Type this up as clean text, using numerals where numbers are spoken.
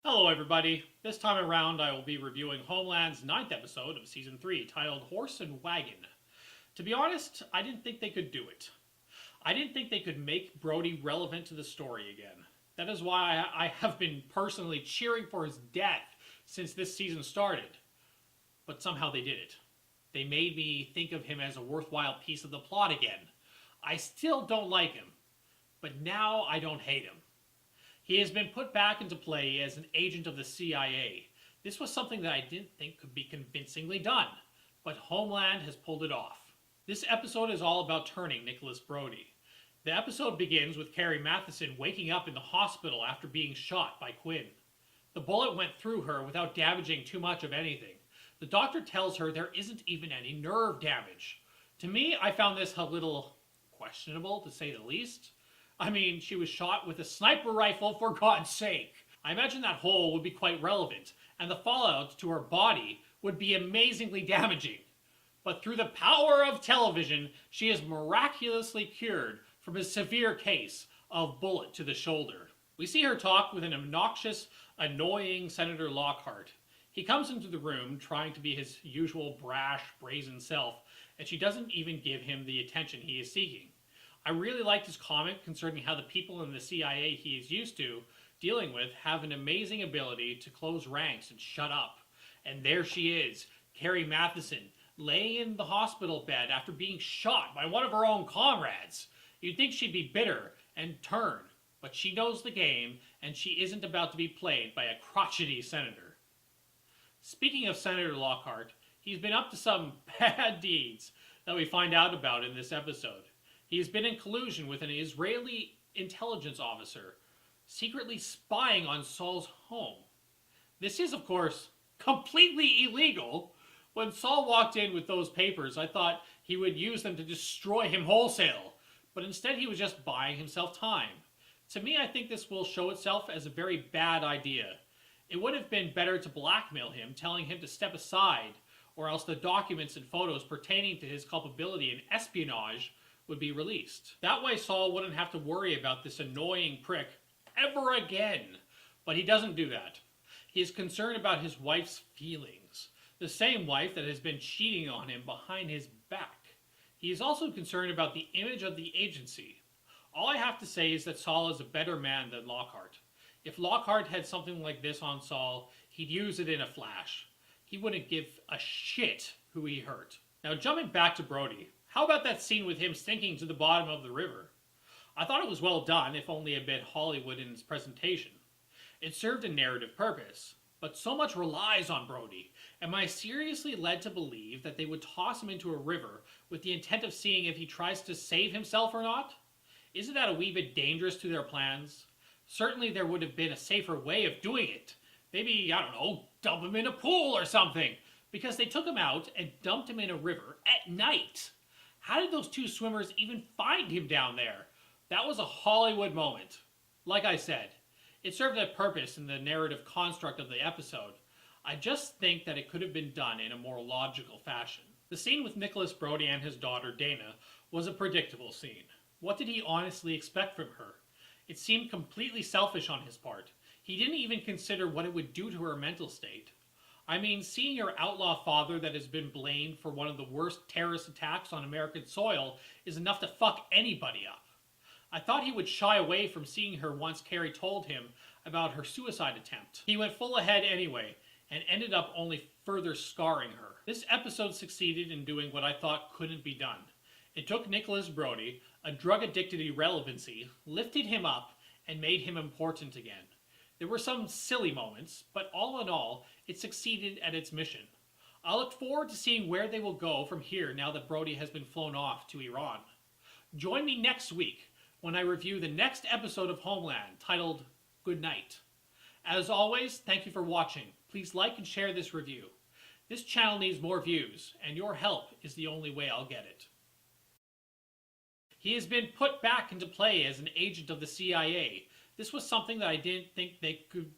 Hello everybody, this time around I will be reviewing Homeland's 9th episode of Season 3 titled Horse and Wagon. To be honest, I didn't think they could do it. I didn't think they could make Brody relevant to the story again. That is why I have been personally cheering for his death since this season started. But somehow they did it. They made me think of him as a worthwhile piece of the plot again. I still don't like him, but now I don't hate him. He has been put back into play as an agent of the CIA. This was something that I didn't think could be convincingly done, but Homeland has pulled it off. This episode is all about turning Nicholas Brody. The episode begins with Carrie Matheson waking up in the hospital after being shot by Quinn. The bullet went through her without damaging too much of anything. The doctor tells her there isn't even any nerve damage. To me, I found this a little questionable, to say the least. I mean, she was shot with a sniper rifle, for God's sake. I imagine that hole would be quite relevant, and the fallout to her body would be amazingly damaging. But through the power of television, she is miraculously cured from a severe case of bullet to the shoulder. We see her talk with an obnoxious, annoying Senator Lockhart. He comes into the room trying to be his usual brash, brazen self, and she doesn't even give him the attention he is seeking. I really liked his comment concerning how the people in the CIA he is used to dealing with have an amazing ability to close ranks and shut up. And there she is, Carrie Matheson, laying in the hospital bed after being shot by one of her own comrades. You'd think she'd be bitter and turn, but she knows the game and she isn't about to be played by a crotchety senator. Speaking of Senator Lockhart, he's been up to some bad deeds that we find out about in this episode. He has been in collusion with an Israeli intelligence officer, secretly spying on Saul's home. This is, of course, completely illegal. When Saul walked in with those papers, I thought he would use them to destroy him wholesale, but instead he was just buying himself time. To me, I think this will show itself as a very bad idea. It would have been better to blackmail him, telling him to step aside, or else the documents and photos pertaining to his culpability in espionage would be released. That way Saul wouldn't have to worry about this annoying prick ever again. But he doesn't do that. He is concerned about his wife's feelings, the same wife that has been cheating on him behind his back. He is also concerned about the image of the agency. All I have to say is that Saul is a better man than Lockhart. If Lockhart had something like this on Saul, he'd use it in a flash. He wouldn't give a shit who he hurt. Now jumping back to Brody, how about that scene with him sinking to the bottom of the river? I thought it was well done, if only a bit Hollywood in its presentation. It served a narrative purpose, but so much relies on Brody. Am I seriously led to believe that they would toss him into a river with the intent of seeing if he tries to save himself or not? Isn't that a wee bit dangerous to their plans? Certainly there would have been a safer way of doing it. Maybe, I don't know, dump him in a pool or something. Because they took him out and dumped him in a river at night. How did those two swimmers even find him down there? That was a Hollywood moment. Like I said, it served a purpose in the narrative construct of the episode. I just think that it could have been done in a more logical fashion. The scene with Nicholas Brody and his daughter Dana was a predictable scene. What did he honestly expect from her? It seemed completely selfish on his part. He didn't even consider what it would do to her mental state. I mean, seeing your outlaw father that has been blamed for one of the worst terrorist attacks on American soil is enough to fuck anybody up. I thought he would shy away from seeing her once Carrie told him about her suicide attempt. He went full ahead anyway, and ended up only further scarring her. This episode succeeded in doing what I thought couldn't be done. It took Nicholas Brody, a drug-addicted irrelevancy, lifted him up, and made him important again. There were some silly moments, but all in all, it succeeded at its mission. I look forward to seeing where they will go from here now that Brody has been flown off to Iran. Join me next week when I review the next episode of Homeland, titled Good Night. As always, thank you for watching. Please like and share this review. This channel needs more views, and your help is the only way I'll get it. He has been put back into play as an agent of the CIA. This was something that I didn't think they could...